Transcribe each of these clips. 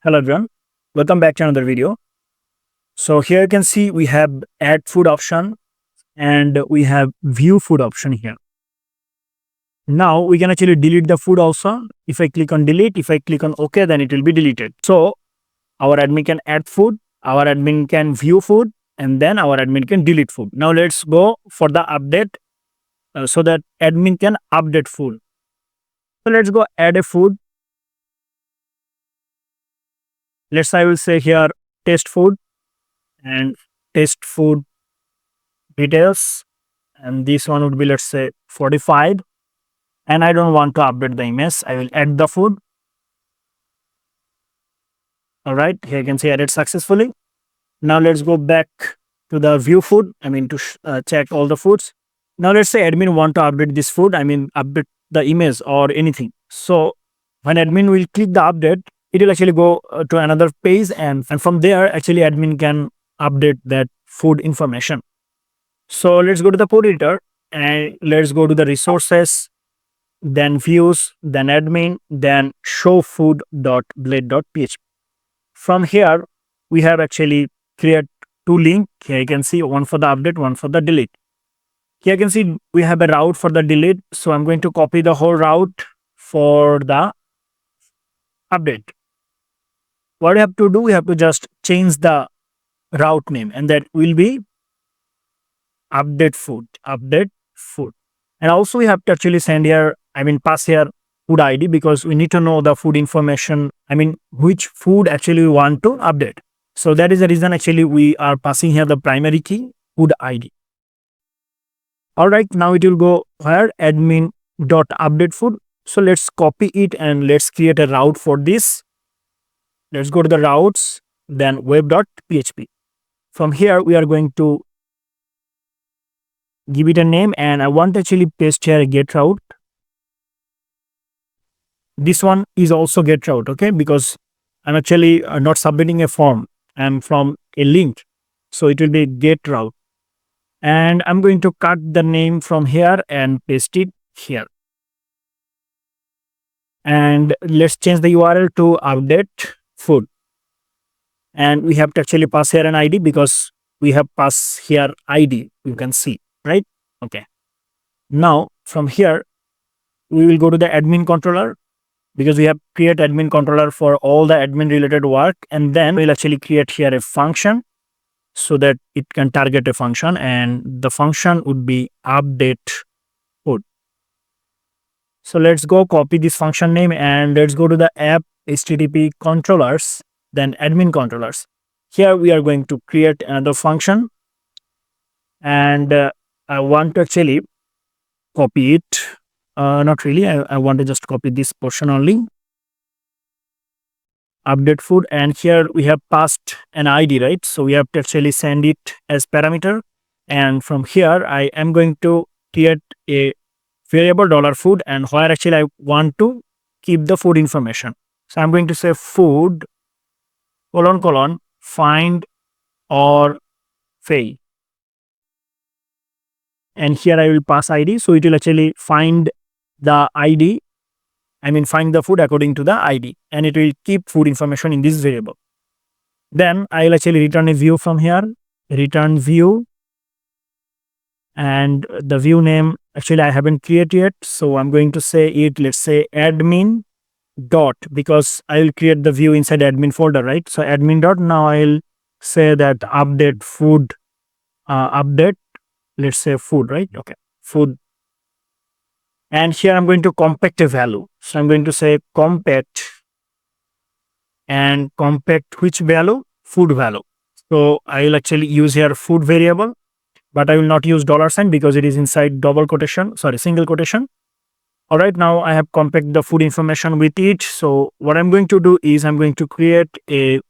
Hello everyone, welcome back to another video. So here you can see we have add food option and we have view food option here. Now we can actually delete the food also. If I click on delete, if I click on OK, then it will be deleted. So our admin can add food, our admin can view food, and then our admin can delete food. Now let's go for the update so that admin can update food. So let's go add a food. I will say here test food and test food details, and this one would be, let's say, 45, and I don't want to update the image. I will add the food. All right, here you can see added successfully. Now let's go back to the view food, to check all the foods. Now let's say admin want to update this food, update the image or anything. So when admin will click the update, it will actually go to another page, and from there actually admin can update that food information. So let's go to the food editor and let's go to the resources, then views, then admin, then show food.blade.php. From here, we have actually create two links. Here you can see one for the update, one for the delete. Here you can see we have a route for the delete. So I'm going to copy the whole route for the update. What we have to do, we have to just change the route name, and that will be update food. And also we have to actually send here, pass here food ID, because we need to know the food information, which food actually we want to update. So that is the reason actually we are passing here the primary key food ID. All right, now it will go where admin.update food. So let's copy it and let's create a route for this. Let's go to the routes, then web.php. From here, we are going to give it a name, and I want to actually paste here a get route. This one is also get route, okay, because I'm actually not submitting a form. I'm from a link, so it will be get route. And I'm going to cut the name from here and paste it here. And let's change the URL to update food. And we have to actually pass here an ID, because we have passed here ID, you can see, right? Okay. Now from here, we will go to the admin controller, because we have create admin controller for all the admin related work, and then we'll actually create here a function so that it can target a function, and the function would be update food. So let's go copy this function name and let's go to the app HTTP controllers, then admin controllers. Here we are going to create another function, and I want to actually copy it. Not really, I want to just copy this portion only. Update food, and here we have passed an ID, right? So we have to actually send it as parameter, and from here I am going to create a variable $food, and where actually I want to keep the food information. So I'm going to say food : find or fail, and here I will pass ID, so it will actually find the ID, find the food according to the ID, and it will keep food information in this variable. Then I will actually return a view from here, return view, and the view name actually I haven't created yet, so I'm going to say it, let's say admin dot, because I will create the view inside admin folder, right? So admin dot, now I'll say that update food, update, let's say food, right? Okay, food. And here I'm going to compact a value. So I'm going to say compact, and compact which value? Food value. So I will actually use here food variable, but I will not use $sign because it is inside single quotation. All right, now I have compact the food information with it. So what I'm going to do is I'm going to create a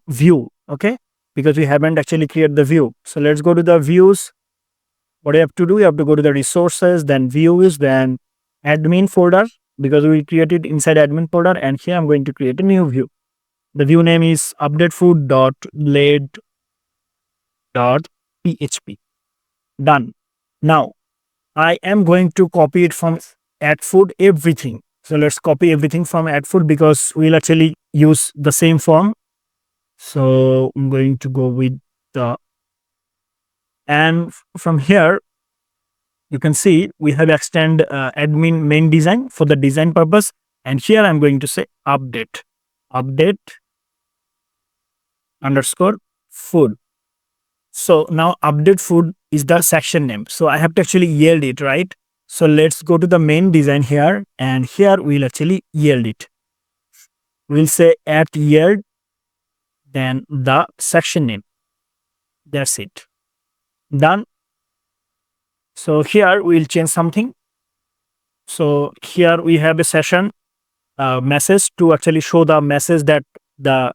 view, okay, because we haven't actually created the view. So let's go to the views. What you have to do, you have to go to the resources, then views, then admin folder, because we created inside admin folder, and here I'm going to create a new view. The view name is updatefood.blade.php. Done. Now I am going to copy it from add food everything. So let's copy everything from add food because we'll actually use the same form. So I'm going to go with the, and from here, you can see we have extend admin main design for the design purpose. And here I'm going to say update underscore food. So now update food is the section name. So I have to actually yield it, right? So let's go to the main design here, and here we'll actually yield it. We'll say at yield, then the section name. That's it. Done. So here we'll change something. So here we have a session message to actually show the message that the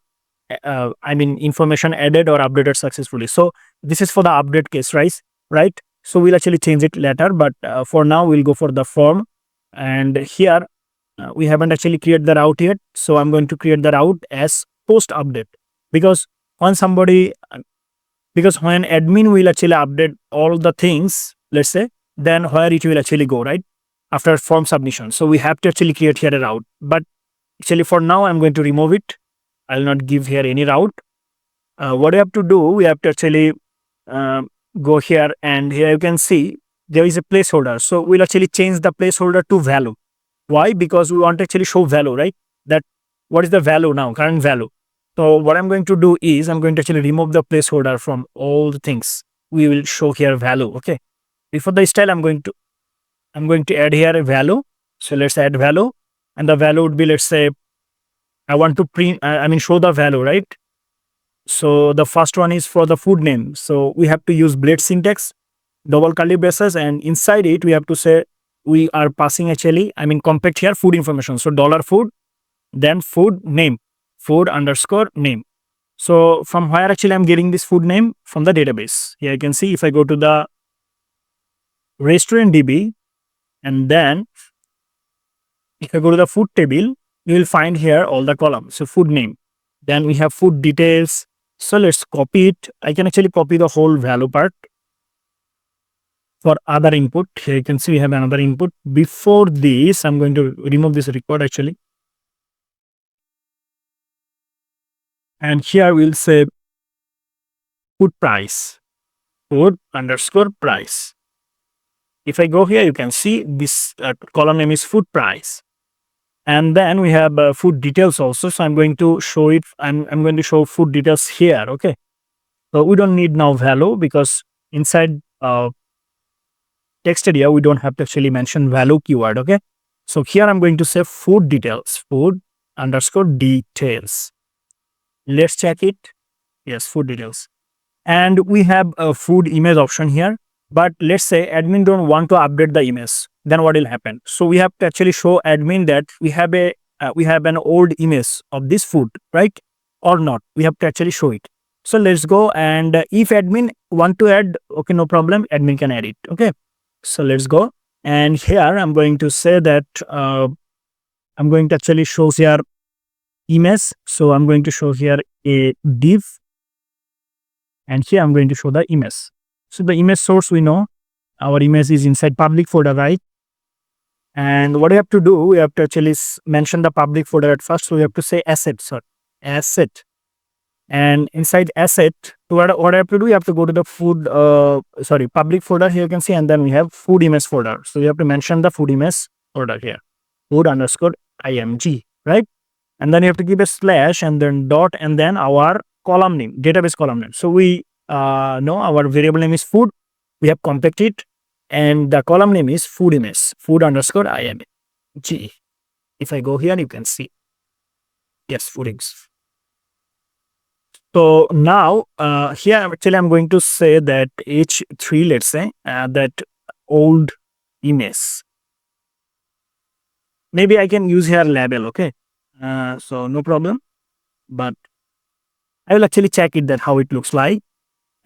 information added or updated successfully. So this is for the update case, right? So we'll actually change it later, but for now we'll go for the form. And here we haven't actually created the route yet, so I'm going to create the route as post update, because when somebody because when admin will actually update all the things, let's say, then where it will actually go, right? After form submission. So we have to actually create here a route. But actually for now, I'm going to remove it. I'll not give here any route. What we have to do, we have to actually uh, go here, and here you can see there is a placeholder. So we'll actually change the placeholder to value. Why? Because we want to actually show value, right? That what is the value now, current value. So what I'm going to do is I'm going to actually remove the placeholder from all the things. We will show here value. Okay. Before the style, I'm going to add here a value. So let's add value, and the value would be, let's say, I want to show the value, right? So the first one is for the food name. So we have to use blade syntax, double curly braces, and inside it we have to say we are passing actually, compact here food information. So dollar food, then food name, food underscore name. So from where actually I'm getting this food name? From the database. Here you can see if I go to the restaurant DB, and then if I go to the food table, you will find here all the columns. So food name, then we have food details. So let's copy it. I can actually copy the whole value part for other input. Here you can see we have another input. Before this, I'm going to remove this record actually. And here we'll say food price, food underscore price. If I go here, you can see this column name is food price. And then we have food details also. So I'm going to show it. I'm going to show food details here. Okay. So we don't need now value because inside text area, we don't have to actually mention value keyword. Okay. So here I'm going to say food details, food underscore details. Let's check it. Yes, food details. And we have a food image option here. But let's say admin don't want to update the image, then what will happen? So we have to actually show admin that we have an old image of this food, right? Or not. We have to actually show it. So let's go, and if admin want to add, okay, no problem, admin can add it. Okay. So let's go. And here I'm going to say that I'm going to actually show here image. So I'm going to show here a div, and here I'm going to show the image. So the image source, we know our image is inside public folder, right? And what we have to do, we have to actually mention the public folder at first. So we have to say asset. And inside asset, what I have to do, you have to go to the public folder here you can see, and then we have food image folder. So you have to mention the food image folder here, food underscore img, right? And then you have to give a slash and then dot and then our column name, database column name. So we know our variable name is food. We have compacted, and the column name is food image, food underscore img. If I go here, you can see, yes, food image. So now here actually I'm going to say that H3, let's say that old image. Maybe I can use here label, okay? So no problem, but I will actually check it that how it looks like.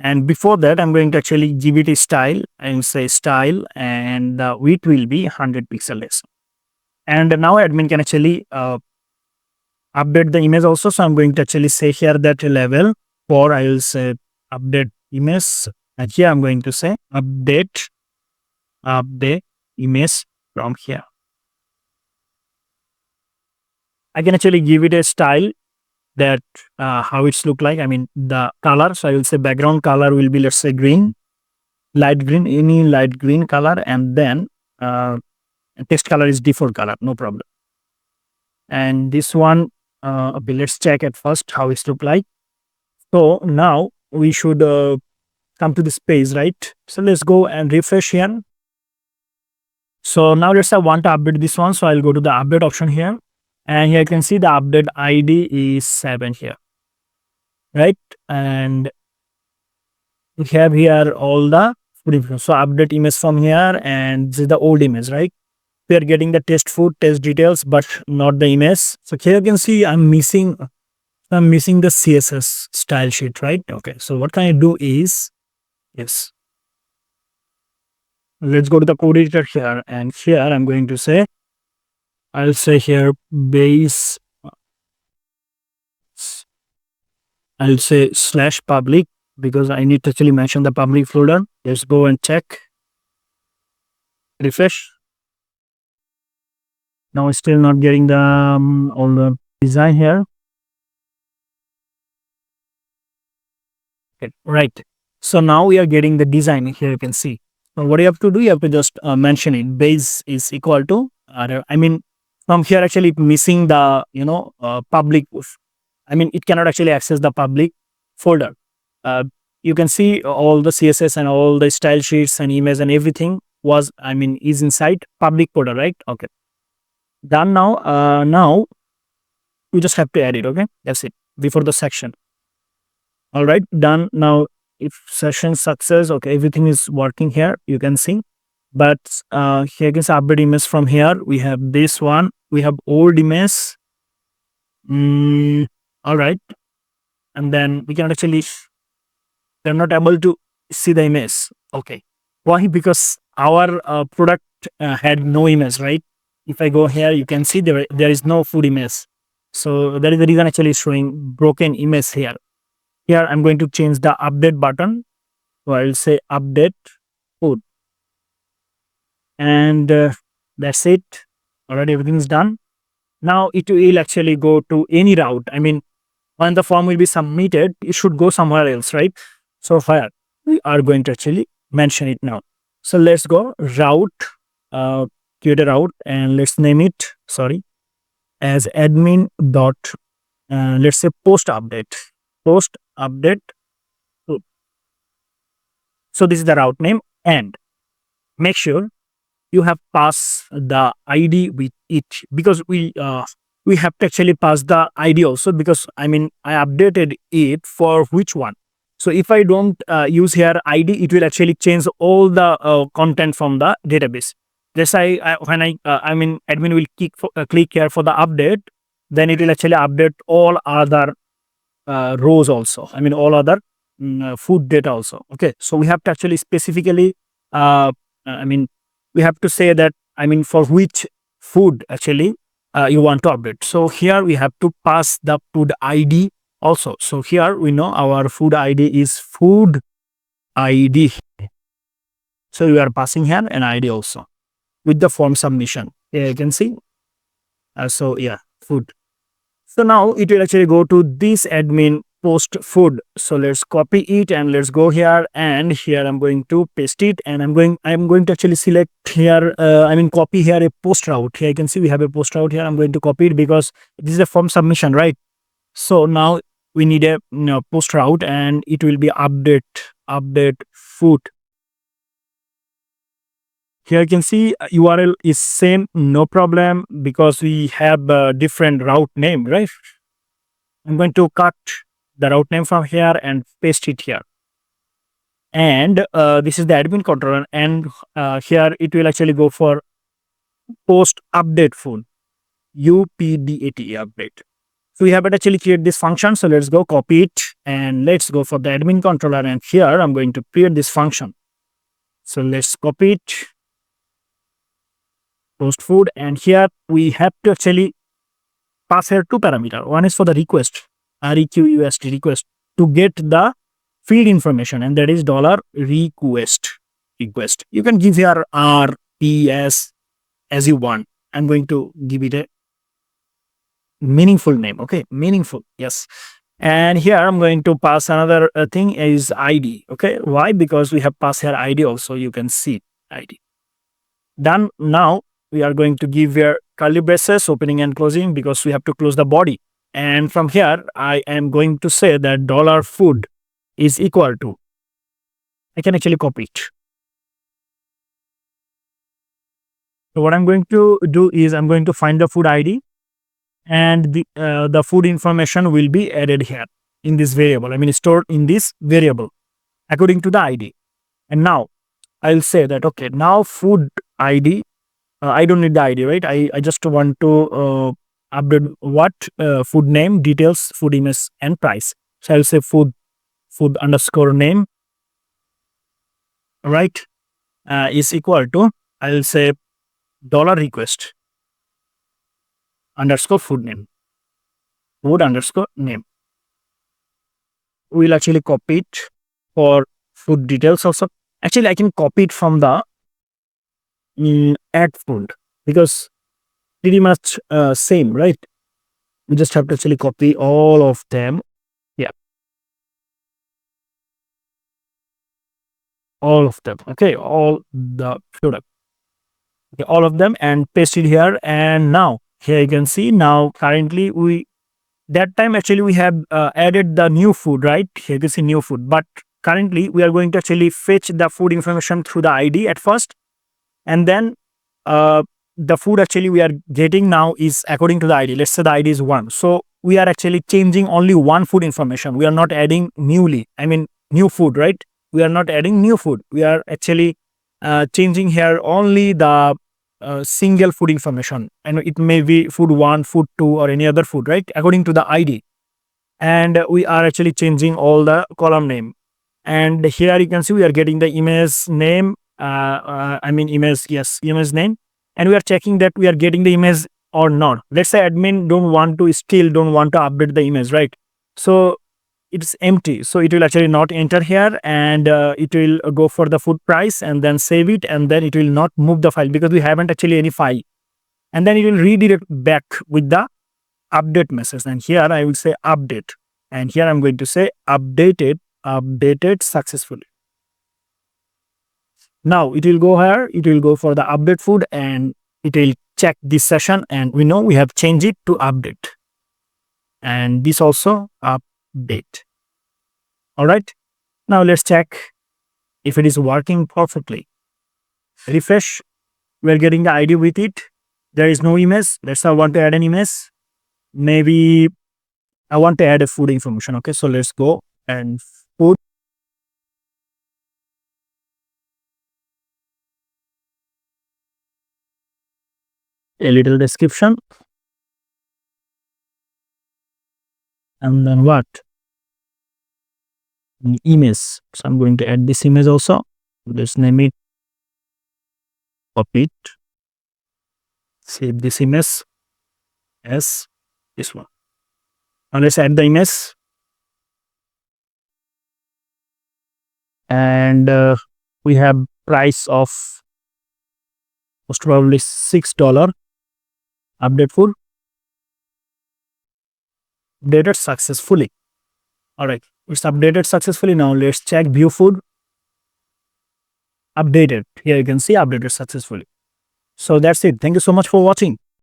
And before that, I'm going to actually give it a style and say style, and the width will be 100 pixels. And now admin can actually update the image also. So I'm going to actually say here that level, or I will say update image. And here I'm going to say update image from here. I can actually give it a style that how it's look like. I mean the color. So I will say background color will be, let's say, green, light green, any light green color, and then text color is default color, no problem. And this one, okay, let's check at first how it's look like. So now we should come to this page, right? So let's go and refresh here. So now let's say I want to update this one. So I'll go to the update option here. And here you can see the update ID is 7 here, right? And we have here all the food information. So update image from here, and this is the old image, right? We are getting the test food, test details, but not the image. So here you can see I'm missing the CSS style sheet, right? Okay. So what can I do is, yes, let's go to the code editor here, and here I'm going to say, I'll say here base, I'll say slash public, because I need to actually mention the public folder. Let's go and check, refresh. Now it's still not getting the all the design here. Okay, right. So now we are getting the design here. You can see. So what you have to do, you have to just mention it. Base is equal to. I mean, from here actually missing the public. I mean, it cannot actually access the public folder. You can see all the CSS and all the style sheets and image and everything is inside public folder, right? Okay. Done now. Now you just have to add it. Okay, that's it before the section. All right, done. Now if session success, okay, everything is working here, you can see. But here is update image. From here we have this one, we have old image. All right, and then we can actually, they're not able to see the image. Okay, why? Because our product had no image, right? If I go here, you can see there is no food image. So that is the reason actually showing broken image here. Here I'm going to change the update button. So I'll say update food, and that's it. Already everything is done. Now it will actually go to any route. I mean, when the form will be submitted, it should go somewhere else, right? So here we are going to actually mention it now. So let's go route, create a route, and let's name it, as admin dot, let's say post update. So this is the route name, and make sure you have passed the ID with it, because we have to actually pass the ID also, because I mean I updated it for which one. So if I don't use here ID, it will actually change all the content from the database. Just when admin will click here for the update, then it will actually update all other rows also. I mean all other food data also. Okay, so we have to actually specifically we have to say that, for which food actually you want to update. So here we have to pass the food ID also. So here we know our food ID is food ID. So we are passing here an ID also with the form submission. Here you can see. So yeah, food. So now it will actually go to this admin post food. So let's copy it and let's go here, and here I'm going to paste it, and I'm going to actually select here, copy here a post route. Here you can see we have a post route here. I'm going to copy it because this is a form submission, right? So now we need a post route, and it will be update food. Here you can see URL is same, no problem, because we have a different route name, right? I'm going to cut the route name from here and paste it here. And this is the admin controller, and here it will actually go for post update food, UPDAT update. So we haven't actually created this function. So let's go copy it, and let's go for the admin controller, and here I'm going to create this function. So let's copy it, post food, and here we have to actually pass here two parameter. One is for the request, request request, to get the field information, and that is $request. You can give here RPS as you want. I'm going to give it a meaningful name. Okay, meaningful. Yes. And here I'm going to pass another thing is ID. Okay, why? Because we have passed here ID also. You can see ID. Done. Now we are going to give here curly braces, opening and closing, because we have to close the body. And from here, I am going to say that dollar food is equal to. I can actually copy it. So what I'm going to do is I'm going to find the food ID, and the food information will be added here in this variable. I mean, stored in this variable according to the ID. And now I'll say that, okay, now food ID, I don't need the ID, right? I just want to update what food name, details, food image, and price. So I'll say food underscore name, right, is equal to, I'll say dollar request underscore food name, food underscore name. We'll actually copy it for food details also. Actually, I can copy it from the add food, because pretty much same, right? We just have to actually copy all of them. Yeah, all of them. Okay, all the product. Okay, all of them, and paste it here. And now here you can see, now currently we, that time actually we have added the new food, right? Here you can see new food, but currently we are going to actually fetch the food information through the ID at first, and then uh, the food actually we are getting now is according to the ID. Let's say the ID is 1. So we are actually changing only one food information. We are not adding newly, I mean, new food, right? We are not adding new food. We are actually changing here only the single food information. And it may be food 1, food 2, or any other food, right? According to the ID. And we are actually changing all the column name. And here you can see we are getting the image name, I mean image, yes, image name, and we are checking that we are getting the image or not. Let's say admin still don't want to update the image, right? So it's empty, so it will actually not enter here, and it will go for the food price and then save it, and then it will not move the file because we haven't actually any file, and then it will redirect back with the update message. And here I will say update, and here I'm going to say updated successfully. Now it will go here, it will go for the update food, and it will check this session, and we know we have changed it to update, and this also update. All right, now let's check if it is working perfectly. Refresh, we're getting the ID with it. There is no image. Let's say I want to add an image. Maybe I want to add a food information. Okay, so let's go and food. A little description, and then what? Image. So I'm going to add this image also. Let's name it, copy it, save this image as this one. Now let's add the image, and we have price of most probably $6. Update food, updated successfully. All right, it's updated successfully. Now let's check view food, updated. Here you can see updated successfully. So that's it. Thank you so much for watching.